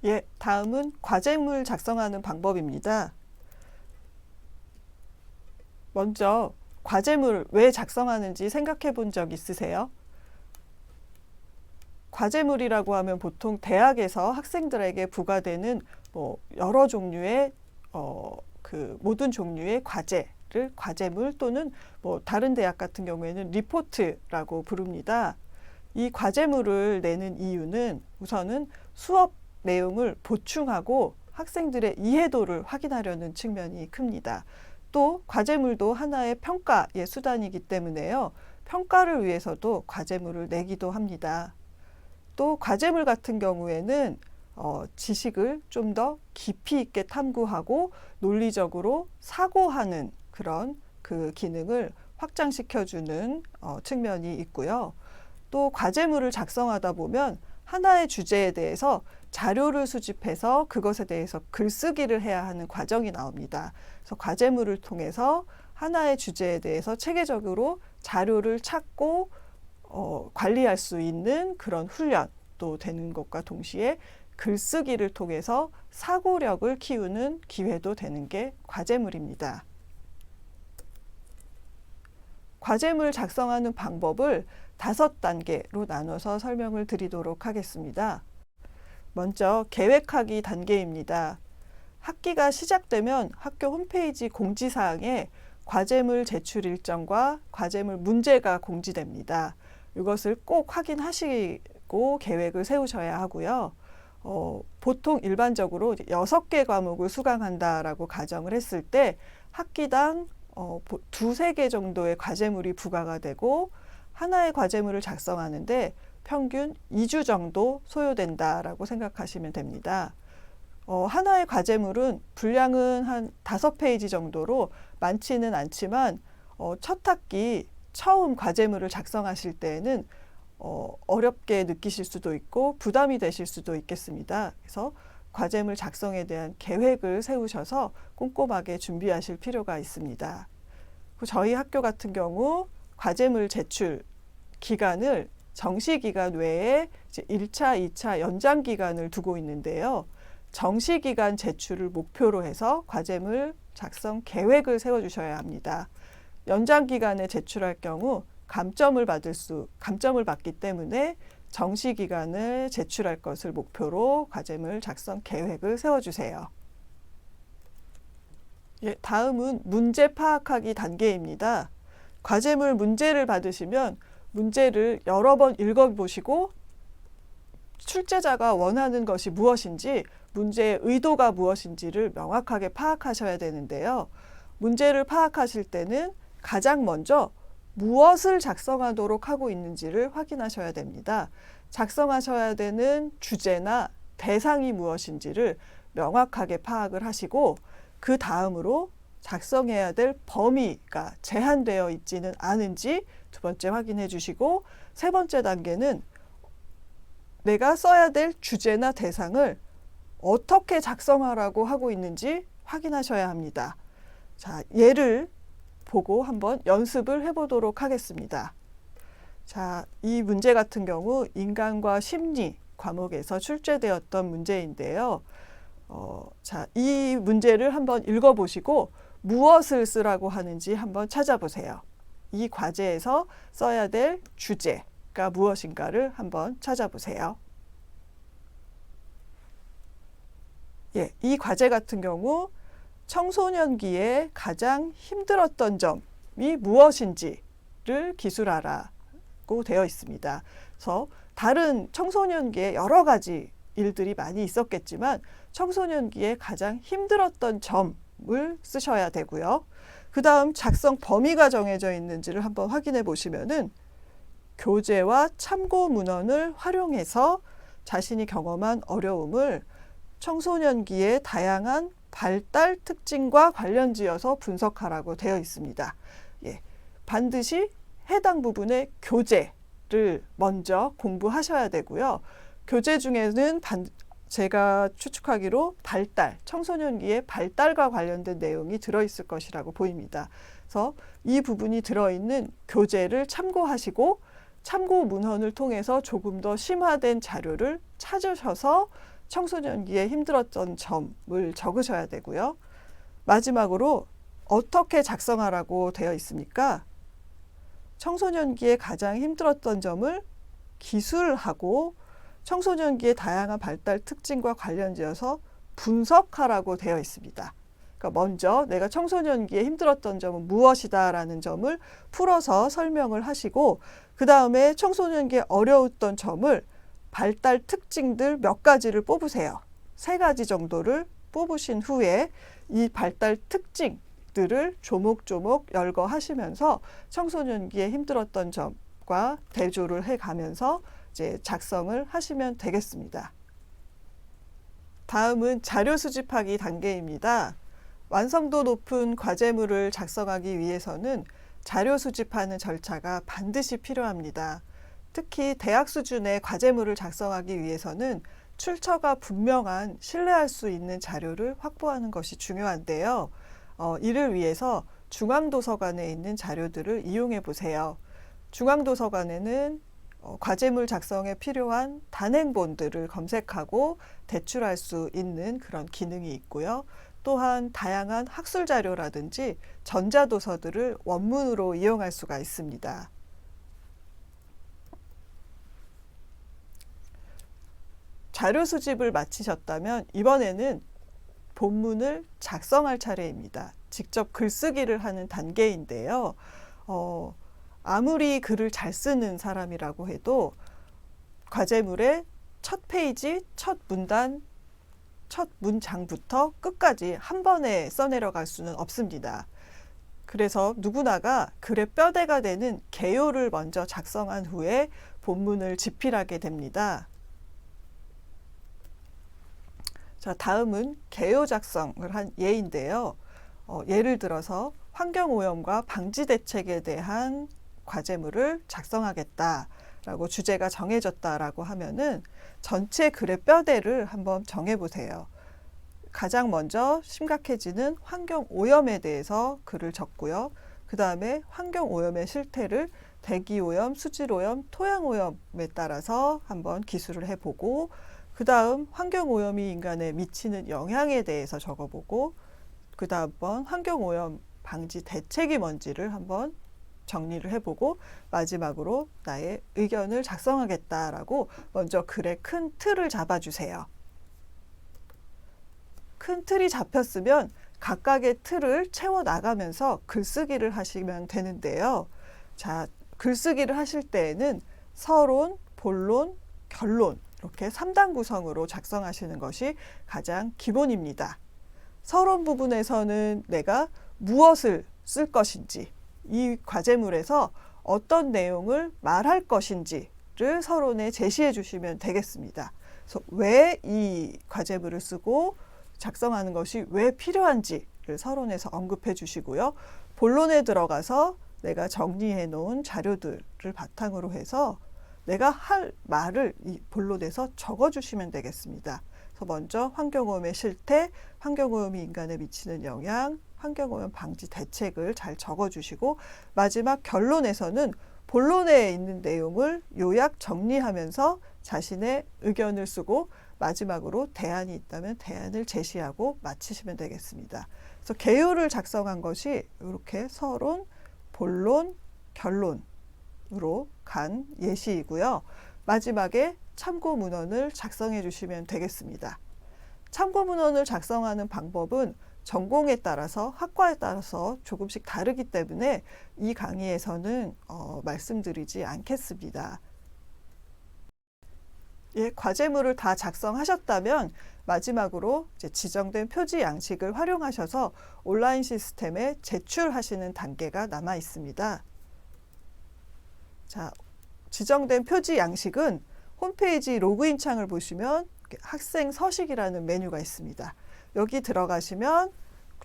예, 다음은 과제물 작성하는 방법입니다. 먼저 과제물 왜 작성하는지 생각해 본 적 있으세요? 과제물이라고 하면 보통 대학에서 학생들에게 부과되는 여러 종류의 모든 종류의 과제를 과제물 또는 다른 대학 같은 경우에는 리포트라고 부릅니다. 이 과제물을 내는 이유는 우선은 수업 내용을 보충하고 학생들의 이해도를 확인하려는 측면이 큽니다. 또 과제물도 하나의 평가의 수단이기 때문에요. 평가를 위해서도 과제물을 내기도 합니다. 또 과제물 같은 경우에는 지식을 좀 더 깊이 있게 탐구하고 논리적으로 사고하는 그런 그 기능을 확장시켜주는 측면이 있고요. 또 과제물을 작성하다 보면 하나의 주제에 대해서 자료를 수집해서 그것에 대해서 글쓰기를 해야 하는 과정이 나옵니다. 그래서 과제물을 통해서 하나의 주제에 대해서 체계적으로 자료를 찾고 관리할 수 있는 그런 훈련도 되는 것과 동시에 글쓰기를 통해서 사고력을 키우는 기회도 되는 게 과제물입니다. 과제물 작성하는 방법을 5단계로 나눠서 설명을 드리도록 하겠습니다. 먼저 계획하기 단계입니다. 학기가 시작되면 학교 홈페이지 공지사항에 과제물 제출 일정과 과제물 문제가 공지됩니다. 이것을 꼭 확인하시고 계획을 세우셔야 하고요. 보통 일반적으로 6개 과목을 수강한다라고 가정을 했을 때 학기당 2~3개 정도의 과제물이 부과가 되고 하나의 과제물을 작성하는데 평균 2주 정도 소요된다라고 생각하시면 됩니다. 하나의 과제물은 분량은 한 5페이지 정도로 많지는 않지만 첫 학기 처음 과제물을 작성하실 때에는 어렵게 느끼실 수도 있고 부담이 되실 수도 있겠습니다. 그래서 과제물 작성에 대한 계획을 세우셔서 꼼꼼하게 준비하실 필요가 있습니다. 저희 학교 같은 경우 과제물 제출 기간을 정시기간 외에 이제 1차, 2차 연장 기간을 두고 있는데요. 정시기간 제출을 목표로 해서 과제물 작성 계획을 세워주셔야 합니다. 연장 기간에 제출할 경우 감점을 받기 때문에 정시기간을 제출할 것을 목표로 과제물 작성 계획을 세워주세요. 예, 다음은 문제 파악하기 단계입니다. 과제물 문제를 받으시면 문제를 여러 번 읽어보시고 출제자가 원하는 것이 무엇인지 문제의 의도가 무엇인지를 명확하게 파악하셔야 되는데요. 문제를 파악하실 때는 가장 먼저 무엇을 작성하도록 하고 있는지를 확인하셔야 됩니다. 작성하셔야 되는 주제나 대상이 무엇인지를 명확하게 파악을 하시고 그 다음으로 작성해야 될 범위가 제한되어 있지는 않은지 2번째 확인해 주시고 3번째 단계는 내가 써야 될 주제나 대상을 어떻게 작성하라고 하고 있는지 확인하셔야 합니다. 자, 예를 보고 한번 연습을 해보도록 하겠습니다. 자, 이 문제 같은 경우 인간과 심리 과목에서 출제되었던 문제인데요. 자, 이 문제를 한번 읽어보시고 무엇을 쓰라고 하는지 한번 찾아보세요. 이 과제에서 써야 될 주제가 무엇인가를 한번 찾아보세요. 예, 이 과제 같은 경우 청소년기에 가장 힘들었던 점이 무엇인지를 기술하라고 되어 있습니다. 그래서 다른 청소년기에 여러 가지 일들이 많이 있었겠지만 청소년기에 가장 힘들었던 점을 쓰셔야 되고요. 그 다음 작성 범위가 정해져 있는지를 한번 확인해 보시면은 교재와 참고 문헌을 활용해서 자신이 경험한 어려움을 청소년기의 다양한 발달 특징과 관련지어서 분석하라고 되어 있습니다. 예, 반드시 해당 부분의 교재를 먼저 공부하셔야 되고요. 교재 중에는 제가 추측하기로 청소년기의 발달과 관련된 내용이 들어있을 것이라고 보입니다. 그래서 이 부분이 들어있는 교재를 참고하시고 참고 문헌을 통해서 조금 더 심화된 자료를 찾으셔서 청소년기에 힘들었던 점을 적으셔야 되고요. 마지막으로 어떻게 작성하라고 되어 있습니까? 청소년기에 가장 힘들었던 점을 기술하고 청소년기의 다양한 발달 특징과 관련지어서 분석하라고 되어 있습니다. 그러니까 먼저 내가 청소년기에 힘들었던 점은 무엇이다 라는 점을 풀어서 설명을 하시고 그 다음에 청소년기에 어려웠던 점을 발달 특징들 몇 가지를 뽑으세요. 3가지 정도를 뽑으신 후에 이 발달 특징들을 조목조목 열거하시면서 청소년기에 힘들었던 점과 대조를 해가면서 이제 작성을 하시면 되겠습니다. 다음은 자료 수집하기 단계입니다. 완성도 높은 과제물을 작성하기 위해서는 자료 수집하는 절차가 반드시 필요합니다. 특히 대학 수준의 과제물을 작성하기 위해서는 출처가 분명한 신뢰할 수 있는 자료를 확보하는 것이 중요한데요. 이를 위해서 중앙도서관에 있는 자료들을 이용해 보세요. 중앙도서관에는 과제물 작성에 필요한 단행본들을 검색하고 대출할 수 있는 그런 기능이 있고요. 또한 다양한 학술 자료라든지 전자도서들을 원문으로 이용할 수가 있습니다. 자료 수집을 마치셨다면 이번에는 본문을 작성할 차례입니다. 직접 글쓰기를 하는 단계인데요. 아무리 글을 잘 쓰는 사람이라고 해도 과제물의 첫 페이지, 첫 문단, 첫 문장부터 끝까지 한 번에 써내려갈 수는 없습니다. 그래서 누구나가 글의 뼈대가 되는 개요를 먼저 작성한 후에 본문을 집필하게 됩니다. 자, 다음은 개요 작성을 한 예인데요. 예를 들어서 환경오염과 방지 대책에 대한 과제물을 작성하겠다라고 주제가 정해졌다라고 하면은 전체 글의 뼈대를 한번 정해보세요. 가장 먼저 심각해지는 환경오염에 대해서 글을 적고요. 그 다음에 환경오염의 실태를 대기오염, 수질오염, 토양오염에 따라서 한번 기술을 해보고 그 다음 환경오염이 인간에 미치는 영향에 대해서 적어보고 그 다음번 환경오염 방지 대책이 뭔지를 한번 정리를 해보고 마지막으로 나의 의견을 작성하겠다라고 먼저 글의 큰 틀을 잡아주세요. 큰 틀이 잡혔으면 각각의 틀을 채워나가면서 글쓰기를 하시면 되는데요. 자, 글쓰기를 하실 때에는 서론, 본론, 결론 이렇게 3단 구성으로 작성하시는 것이 가장 기본입니다. 서론 부분에서는 내가 무엇을 쓸 것인지 이 과제물에서 어떤 내용을 말할 것인지를 서론에 제시해 주시면 되겠습니다. 그래서 왜 이 과제물을 쓰고 작성하는 것이 왜 필요한지를 서론에서 언급해 주시고요. 본론에 들어가서 내가 정리해 놓은 자료들을 바탕으로 해서 내가 할 말을 이 본론에서 적어 주시면 되겠습니다. 그래서 먼저 환경오염의 실태, 환경오염이 인간에 미치는 영향, 환경오염 방지 대책을 잘 적어주시고 마지막 결론에서는 본론에 있는 내용을 요약 정리하면서 자신의 의견을 쓰고 마지막으로 대안이 있다면 대안을 제시하고 마치시면 되겠습니다. 그래서 개요를 작성한 것이 이렇게 서론, 본론, 결론으로 간 예시이고요. 마지막에 참고 문헌을 작성해 주시면 되겠습니다. 참고 문헌을 작성하는 방법은 전공에 따라서 학과에 따라서 조금씩 다르기 때문에 이 강의에서는 말씀드리지 않겠습니다. 예, 과제물을 다 작성하셨다면 마지막으로 이제 지정된 표지 양식을 활용하셔서 온라인 시스템에 제출하시는 단계가 남아 있습니다. 자, 지정된 표지 양식은 홈페이지 로그인 창을 보시면 학생 서식이라는 메뉴가 있습니다. 여기 들어가시면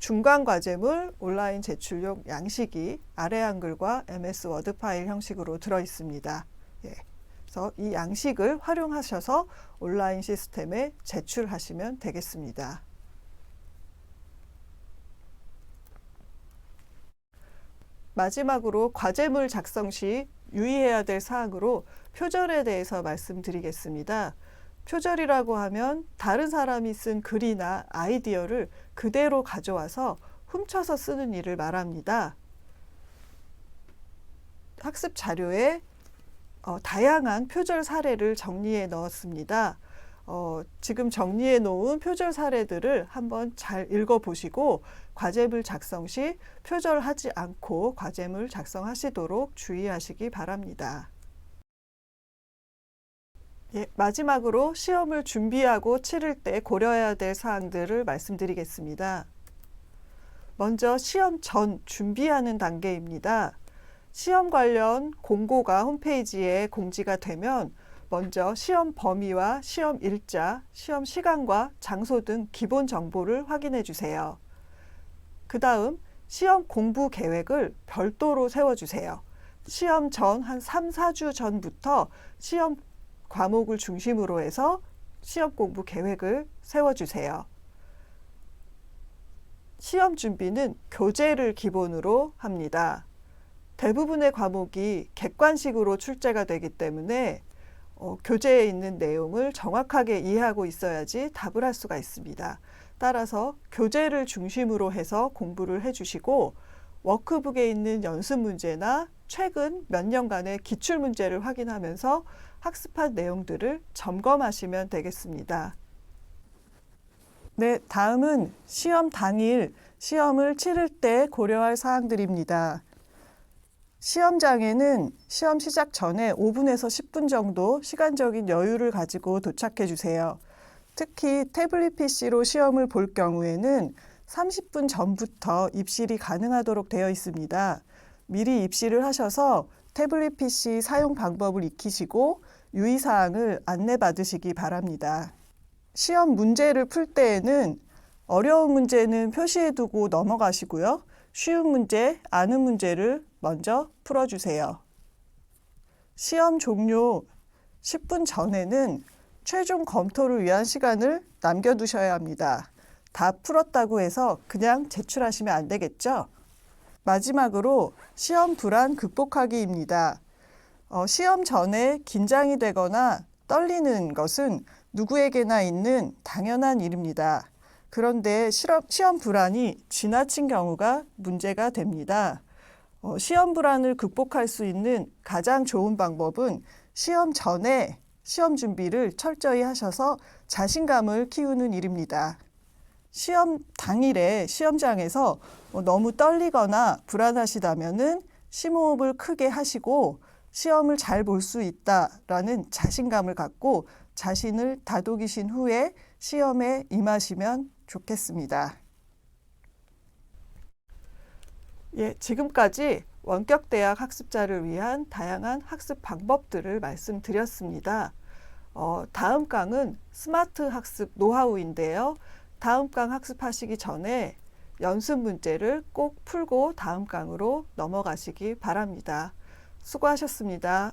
중간 과제물 온라인 제출용 양식이 아래 한글과 MS 워드 파일 형식으로 들어 있습니다. 예. 그래서 이 양식을 활용하셔서 온라인 시스템에 제출하시면 되겠습니다. 마지막으로 과제물 작성 시 유의해야 될 사항으로 표절에 대해서 말씀드리겠습니다. 표절이라고 하면 다른 사람이 쓴 글이나 아이디어를 그대로 가져와서 훔쳐서 쓰는 일을 말합니다. 학습 자료에 다양한 표절 사례를 정리해 넣었습니다. 지금 정리해 놓은 표절 사례들을 한번 잘 읽어보시고 과제물 작성 시 표절하지 않고 과제물 작성하시도록 주의하시기 바랍니다. 예, 마지막으로 시험을 준비하고 치를 때 고려해야 될 사항들을 말씀드리겠습니다. 먼저 시험 전 준비하는 단계입니다. 시험 관련 공고가 홈페이지에 공지가 되면 먼저 시험 범위와 시험 일자, 시험 시간과 장소 등 기본 정보를 확인해 주세요. 그 다음 시험 공부 계획을 별도로 세워주세요. 시험 전 한 3, 4주 전부터 시험 과목을 중심으로 해서 시험 공부 계획을 세워주세요. 시험 준비는 교재를 기본으로 합니다. 대부분의 과목이 객관식으로 출제가 되기 때문에 교재에 있는 내용을 정확하게 이해하고 있어야지 답을 할 수가 있습니다. 따라서 교재를 중심으로 해서 공부를 해주시고 워크북에 있는 연습 문제나 최근 몇 년간의 기출 문제를 확인하면서 학습한 내용들을 점검하시면 되겠습니다. 네, 다음은 시험 당일 시험을 치를 때 고려할 사항들입니다. 시험장에는 시험 시작 전에 5분에서 10분 정도 시간적인 여유를 가지고 도착해 주세요. 특히 태블릿 PC로 시험을 볼 경우에는 30분 전부터 입실이 가능하도록 되어 있습니다. 미리 입실을 하셔서 태블릿 PC 사용 방법을 익히시고 유의사항을 안내받으시기 바랍니다. 시험 문제를 풀 때에는 어려운 문제는 표시해두고 넘어가시고요. 쉬운 문제, 아는 문제를 먼저 풀어주세요. 시험 종료 10분 전에는 최종 검토를 위한 시간을 남겨두셔야 합니다. 다 풀었다고 해서 그냥 제출하시면 안 되겠죠? 마지막으로 시험 불안 극복하기입니다. 시험 전에 긴장이 되거나 떨리는 것은 누구에게나 있는 당연한 일입니다. 그런데 시험 불안이 지나친 경우가 문제가 됩니다. 시험 불안을 극복할 수 있는 가장 좋은 방법은 시험 전에 시험 준비를 철저히 하셔서 자신감을 키우는 일입니다. 시험 당일에 시험장에서 너무 떨리거나 불안하시다면은 심호흡을 크게 하시고 시험을 잘 볼 수 있다라는 자신감을 갖고 자신을 다독이신 후에 시험에 임하시면 좋겠습니다. 예, 지금까지 원격대학 학습자를 위한 다양한 학습 방법들을 말씀드렸습니다. 다음 강은 스마트 학습 노하우인데요. 다음 강 학습하시기 전에 연습 문제를 꼭 풀고 다음 강으로 넘어가시기 바랍니다. 수고하셨습니다.